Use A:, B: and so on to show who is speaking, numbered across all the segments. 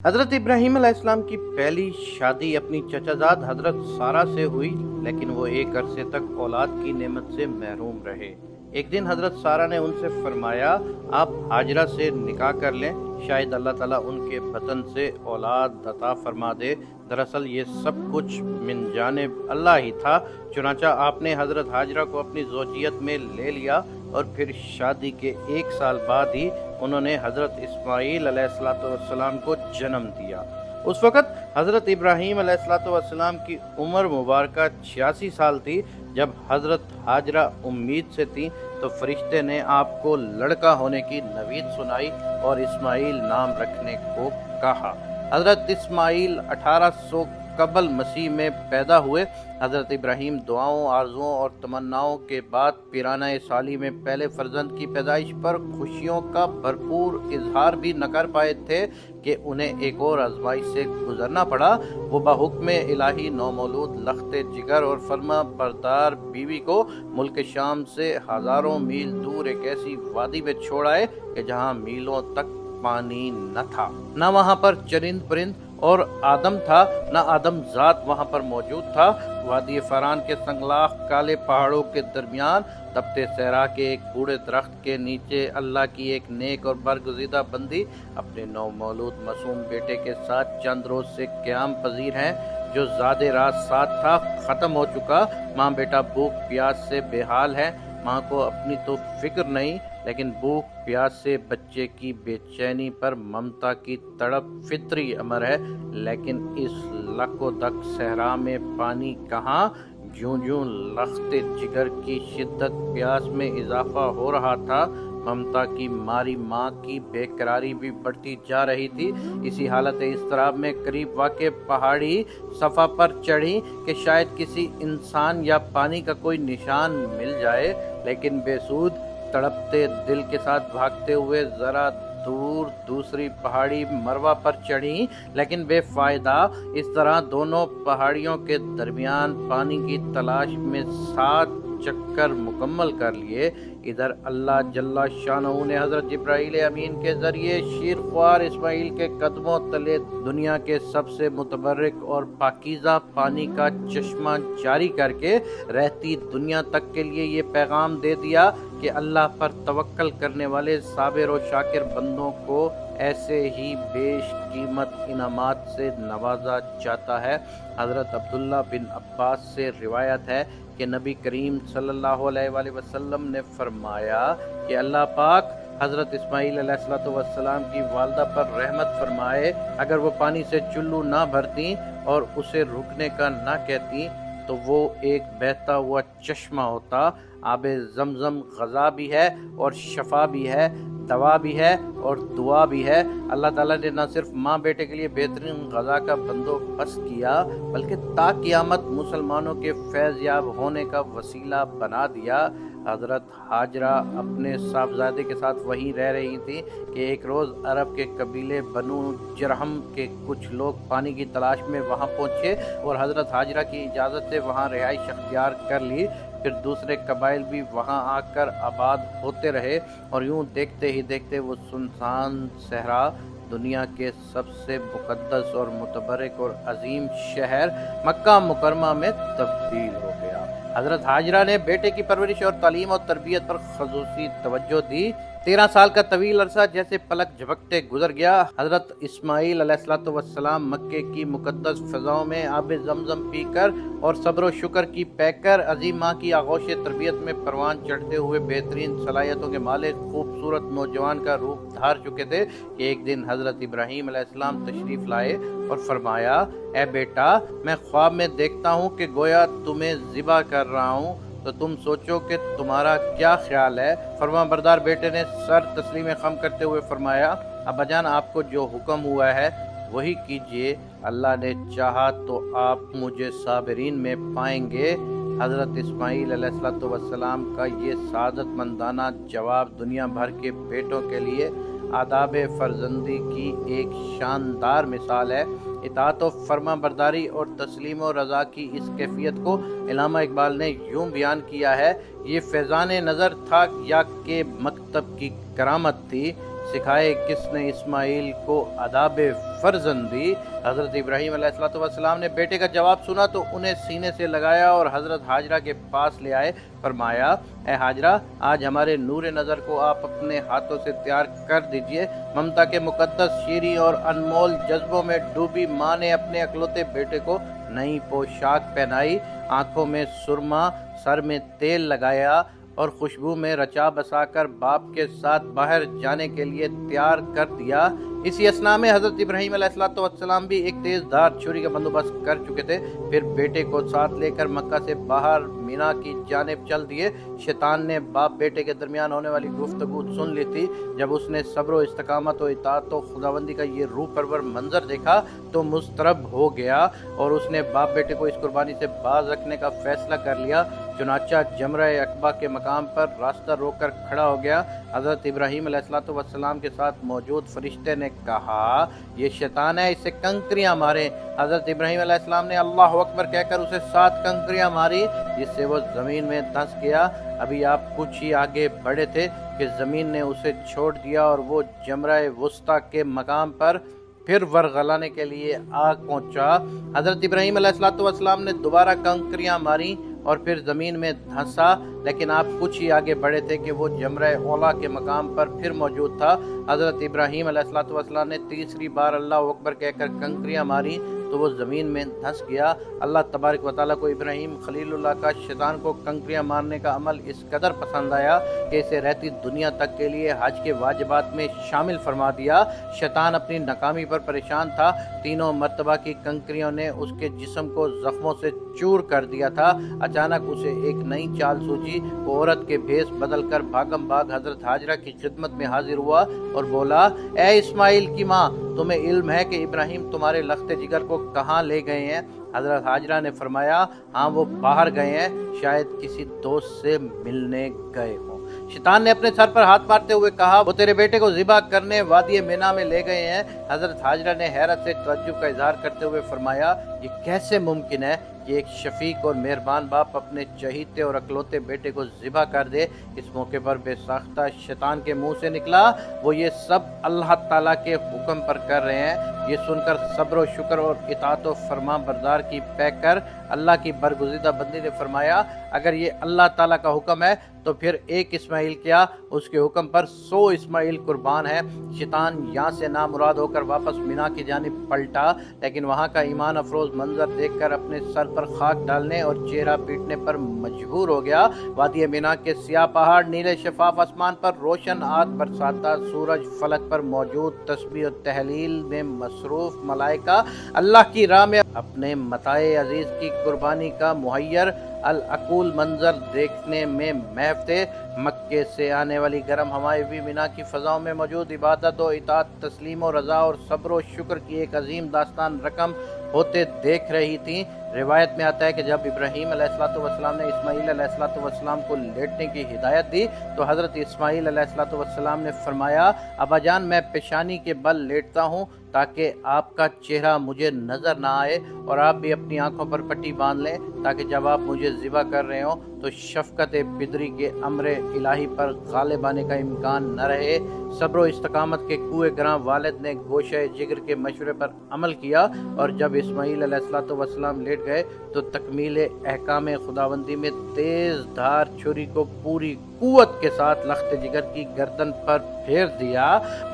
A: حضرت ابراہیم علیہ السلام کی پہلی شادی اپنی چچازاد حضرت سارہ سے ہوئی، لیکن وہ ایک عرصے تک اولاد کی نعمت سے محروم رہے۔ ایک دن حضرت سارہ نے ان سے فرمایا، آپ ہاجرہ سے نکاح کر لیں، شاید اللہ تعالیٰ ان کے بطن سے اولاد عطا فرما دے۔ دراصل یہ سب کچھ من جانب اللہ ہی تھا، چنانچہ آپ نے حضرت ہاجرہ کو اپنی زوجیت میں لے لیا اور پھر شادی کے 1 سال بعد ہی انہوں نے حضرت اسماعیل علیہ السلام کو جنم دیا۔ اس وقت حضرت ابراہیم علیہ السلام کی عمر مبارکہ 86 سال تھی۔ جب حضرت ہاجرہ امید سے تھیں تو فرشتے نے آپ کو لڑکا ہونے کی نوید سنائی اور اسماعیل نام رکھنے کو کہا۔ حضرت اسماعیل 1800 قبل مسیح میں پیدا ہوئے۔ حضرت ابراہیم دعاؤں، آرزوؤں اور تمناؤں کے بعد پیرانہ سالی میں پہلے فرزند کی پیدائش پر خوشیوں کا بھرپور اظہار بھی نہ کر پائے تھے کہ انہیں ایک اور آزمائش سے گزرنا پڑا۔ وہ بحکم الہی نومولود لخت جگر اور فرما بردار بیوی کو ملک شام سے ہزاروں میل دور ایک ایسی وادی میں چھوڑ آئے کہ جہاں میلوں تک پانی نہ تھا، نہ وہاں پر چرند پرند اور آدم تھا، نہ آدم ذات وہاں پر موجود تھا۔ وادی فاران کے سنگلاخ کالے پہاڑوں کے درمیان تپتے صحرا کے ایک بوڑھے درخت کے نیچے اللہ کی ایک نیک اور برگزیدہ بندی اپنے نومولود معصوم بیٹے کے ساتھ چند روز سے قیام پذیر ہیں، جو زاد رات ساتھ تھا ختم ہو چکا۔ ماں بیٹا بھوک پیاس سے بے حال ہے۔ ماں کو اپنی تو فکر نہیں، لیکن بھوک پیاس سے بچے کی بے چینی پر ممتا کی تڑپ فطری امر ہے۔ لیکن اس لک و دک صحرا میں پانی کہاں؟ جوں جوں لخت جگر کی شدت پیاس میں اضافہ ہو رہا تھا، ممتا کی ماری ماں کی بے قراری بھی بڑھتی جا رہی تھی۔ اسی حالت اضطراب میں قریب واقع پہاڑی صفا پر چڑھی کہ شاید کسی انسان یا پانی کا کوئی نشان مل جائے، لیکن بے سود تڑپتے دل کے ساتھ بھاگتے ہوئے ذرا دور دوسری پہاڑی مروا پر چڑھی، لیکن بے فائدہ۔ اس طرح دونوں پہاڑیوں کے درمیان پانی کی تلاش میں 7 چکر مکمل کر لیے۔ ادھر اللہ جل شانہ نے حضرت جبرائیل امین کے ذریعے شیرخوار اسماعیل کے قدموں تلے دنیا کے سب سے متبرک اور پاکیزہ پانی کا چشمہ جاری کر کے رہتی دنیا تک کے لیے یہ پیغام دے دیا کہ اللہ پر توکل کرنے والے صابر و شاکر بندوں کو ایسے ہی بیش قیمت انعامات سے نوازا جاتا ہے۔ حضرت عبداللہ بن عباس سے روایت ہے کہ نبی کریم صلی اللہ علیہ وآلہ وسلم نے فرمایا کہ اللہ پاک حضرت اسماعیل علیہ السلام کی والدہ پر رحمت فرمائے، اگر وہ پانی سے چلو نہ بھرتی اور اسے رکنے کا نہ کہتی تو وہ ایک بہتا ہوا چشمہ ہوتا۔ آب زمزم غذا بھی ہے اور شفا بھی ہے، دوا بھی ہے اور دعا بھی ہے۔ اللہ تعالیٰ نے نہ صرف ماں بیٹے کے لیے بہترین غذا کا بندوبست کیا، بلکہ تا قیامت مسلمانوں کے فیض یاب ہونے کا وسیلہ بنا دیا۔ حضرت ہاجرہ اپنے صاحبزادے کے ساتھ وہیں رہ رہی تھی کہ ایک روز عرب کے قبیلے بنو جرہم کے کچھ لوگ پانی کی تلاش میں وہاں پہنچے اور حضرت ہاجرہ کی اجازت سے وہاں رہائش اختیار کر لی۔ پھر دوسرے قبائل بھی وہاں آ کر آباد ہوتے رہے اور یوں دیکھتے ہی دیکھتے وہ سنسان صحرا دنیا کے سب سے مقدس اور متبرک اور عظیم شہر مکہ مکرمہ میں تبدیل ہو گیا۔ حضرت ہاجرہ نے بیٹے کی پرورش اور تعلیم اور تربیت پر خصوصی توجہ دی۔ 13 سال کا طویل عرصہ جیسے پلک جھپکتے گزر گیا۔ حضرت اسماعیل علیہ السلام مکے کی مقدس فضاؤں میں آب زمزم پی کر اور صبر و شکر کی پے کر عظیم ماں کی آغوش تربیت میں پروان چڑھتے ہوئے بہترین صلاحیتوں کے مالک خوبصورت نوجوان کا روپ دھار چکے تھے کہ ایک دن حضرت ابراہیم علیہ السلام تشریف لائے اور فرمایا، اے بیٹا، میں خواب میں دیکھتا ہوں کہ گویا تمہیں ذبح کر رہا ہوں، تو تم سوچو کہ تمہارا کیا خیال ہے؟ فرما بردار بیٹے نے سر تسلیم خم کرتے ہوئے فرمایا، ابا جان، آپ کو جو حکم ہوا ہے وہی کیجئے، اللہ نے چاہا تو آپ مجھے صابرین میں پائیں گے۔ حضرت اسماعیل علیہ السلام کا یہ سعادت مندانہ جواب دنیا بھر کے بیٹوں کے لیے آداب فرزندی کی ایک شاندار مثال ہے۔ اطاعت و فرما برداری اور تسلیم و رضا کی اس کیفیت کو علامہ اقبال نے یوں بیان کیا ہے، یہ فیضان نظر تھا یا کہ مکتب کی کرامت تھی، सिखाए किसने इस्माइल को अदाब फर्जंदी। हज़रत इब्राहीम अलैहिस्सलाम ने बेटे का जवाब सुना तो उन्हें सीने से लगाया और हज़रत हाजरा के पास ले आए। फरमाया, ए हाजरा, आज हमारे नूर नज़र को आप अपने हाथों से तैयार कर दीजिए। ममता के मुकद्दस, शीरी और अनमोल जज्बों में डूबी माँ ने अपने अकलौते बेटे को नई पोशाक पहनाई, आंखों में सुरमा, सर में तेल लगाया और खुशबू में रचा बसाकर बाप के साथ बाहर जाने के लिए तैयार कर दिया। इसी असना में हज़रत इब्राहीम अलैहिस्सलाम भी एक तेज धार छुरी का बंदोबस्त कर चुके थे। फिर बेटे को साथ लेकर मक्का से बाहर मीना की जानिब चल दिए। शैतान ने बाप बेटे के दरमियान होने वाली गुफ्तगू सुन ली थी। जब उसने सब्र व इस्तकामत व इताअत व खुदाबंदी का ये रूह परवर मंजर देखा तो मुस्तरब हो गया और उसने बाप बेटे को इस कुर्बानी से बाज रखने का फैसला कर लिया। चुनाचा जमरा अकबा के मकाम पर रास्ता रोककर खड़ा हो गया। हज़रत इब्राहीम अलैहिस्सलाम के साथ मौजूद फरिश्ते ने कहा, ये शैतान है, इसे कंकरियां मारें। हज़रत इब्राहीम अलैहिस्सलाम ने अल्लाह अकबर कहकर उसे 7 कंकरियां मारी, जिससे वो ज़मीन में धंस गया। अभी आप कुछ ही आगे बढ़े थे कि ज़मीन ने उसे छोड़ दिया और वो जमरा वुस्ता के मकाम पर फिर वरगलाने के लिए आग पहुंचा। हज़रत इब्राहीम अलैहिस्सलाम ने दोबारा कंकरियां मारी और फिर ज़मीन में धंसा, लेकिन आप कुछ ही आगे बढ़े थे कि वो जमरा ओला के मकाम पर फिर मौजूद था। हज़रत इब्राहीम अलैहिस्सलाम ने तीसरी बार अल्लाह अकबर कहकर कंकरियां मारी तो वो ज़मीन में धंस गया। अल्लाह तबारक व तआला को इब्राहीम खलीलुल्लाह का शैतान को कंकरियां मारने का अमल इस कदर पसंद आया कि इसे रहती दुनिया तक के लिए हज के वाजिबात में शामिल फरमा दिया। शैतान अपनी नाकामी पर परेशान था। तीनों मरतबा की कंकरियों ने उसके जिस्म को जख्मों से चूर कर दिया था। अचानक उसे एक नई चाल सूझी। वो औरत के भेस बदल कर भागम भाग हज़रत हाजरा की खिदमत में हाजिर हुआ और बोला, ए इस्माइल की माँ, तुम्हें इल्म है कि इब्राहीम तुम्हारे लख्ते जिगर को कहाँ ले गए हैं? हज़रत हाजरा ने फरमाया, हाँ, वो बाहर गए हैं, शायद किसी दोस्त से मिलने गए हों। शैतान ने अपने सर पर हाथ मारते हुए कहा, वो तेरे बेटे को ज़िबा करने वादी मिना में ले गए हैं। हज़रत हाजरा ने हैरत से तअज्जुब का इजहार करते हुए फरमाया, ये कैसे मुमकिन है कि एक शफीक और मेहरबान बाप अपने चहीते और अकलौते बेटे को ज़िबा कर दे? इस मौके पर बेसाख्ता शैतान के मुंह से निकला, वो ये सब अल्लाह ताला के हुक्म पर कर रहे हैं। ये सुनकर सब्र व शुक्र और इताअत व फरमा बरदार की पैक कर अल्लाह की बरगुज़ीदा बंदी ने फरमाया, अगर ये अल्लाह ताला का हुक्म है तो फिर एक इस्माइल क्या, उसके हुक्म पर 100 इस्माइल कुर्बान है। शैतान यहाँ से नामुराद होकर वापस मीना की जानिब पलटा, लेकिन वहाँ का ईमान अफरोज मंजर देखकर अपने सर पर खाक डालने और चेहरा पीटने पर मजबूर हो गया। वादी मीना के सियाह पहाड़, नीले शफाफ आसमान पर रोशन आग बरसाता सूरज, फलक पर मौजूद तस्बीह और तहलील में मसरूफ मलाइका, अल्लाह की राह में अपने मताए अजीज की कुर्बानी का मुहैयर अल अकूल मंजर देखने में महव थे। मक्के से आने वाली गर्म हवाएं भी मीना की फ़ज़ाओं में मौजूद इबादत और इताअत, तस्लीम और रज़ा और सब्र और शुक्र की एक अजीम दास्तान रकम होते देख रही थी। रिवायत में आता है कि जब इब्राहीम अलैहिस्सलाम ने इस्माइल अलैहिस्सलाम को लेटने की हिदायत दी तो हज़रत इस्माइल अलैहिस्सलाम ने फरमाया, अब्बाजान, मैं पेशानी के बल लेटता हूँ ताकि आपका चेहरा मुझे नज़र ना आए और आप भी अपनी आंखों पर पट्टी बांध लें ताकि जब आप मुझे ज़िबा कर रहे हो तो शफ़क़त बिदरी के अम्र इलाही पर गालिब आने का इम्कान न रहे। सब्र व इस्तकामत के कुएं ग्रां वालिद ने गोशे जिगर के मशवरे पर अमल किया और जब इस्माइल अलैहिस्सलाम लेट गए तो तकमील अहकाम खुदाबंदी में तेज़ धार छुरी को पूरी कुव्वत के साथ लख्त जिगर की गर्दन पर फेर दिया।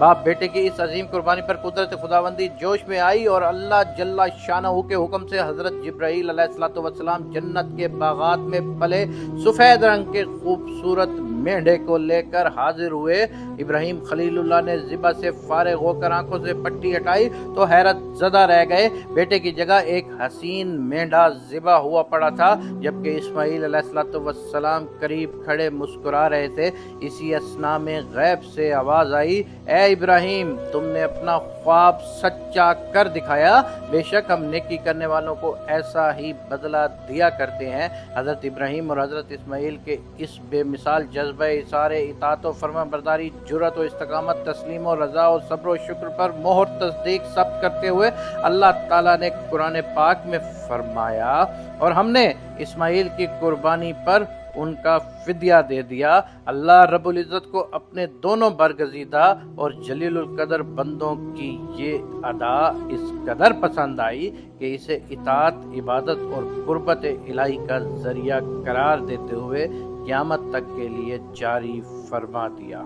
A: बाप बेटे की इस अजीम कुर्बानी पर कुदरत खुदाबंदी जोश में आई और अल्लाह जल्ला शानहू के हुक्म से हज़रत जिब्राईल अलैहिस्सलाम जन्नत के बागात में पले सफ़ेद रंग के खूबसूरत मेंढे को लेकर हाजिर हुए। इब्राहीम खलीलुल्लाह ने ज़िबा से फारिग होकर आंखों से पट्टी हटाई तो हैरत ज़दा रह गए। बेटे की जगह एक हसीन मेंढा ज़िबा हुआ पड़ा था, जबकि इस्माइल अलैहिस्सलाम करीब खड़े मुस्कुरा रहे थे। इसी असना में गैब से आवाज़ आई, ए इब्राहीम, तुमने अपना ख्वाब सच्चा कर दिखाया। बेशक हम नेकी करने वालों को ऐसा ही बदला दिया करते हैं। हज़रत इब्राहीम और हज़रत इस्माइल के इस बेमिसाल जज्बे इसारे, इताअत व फर्मा बरदारी, जुरत व इस्तकामत, तस्लीम और रज़ा और सब्र व शुक्र पर मोहर तस्दीक सब करते हुए अल्लाह ताला ने कुरान पाक में फरमाया, और हमने इस्माइल की कुर्बानी पर ان کا فدیہ دے دیا۔ اللہ رب العزت کو اپنے دونوں برگزیدہ اور جلیل القدر بندوں کی یہ ادا اس قدر پسند آئی کہ اسے اطاعت، عبادت اور قربت الہی کا ذریعہ قرار دیتے ہوئے قیامت تک کے لیے جاری فرما دیا۔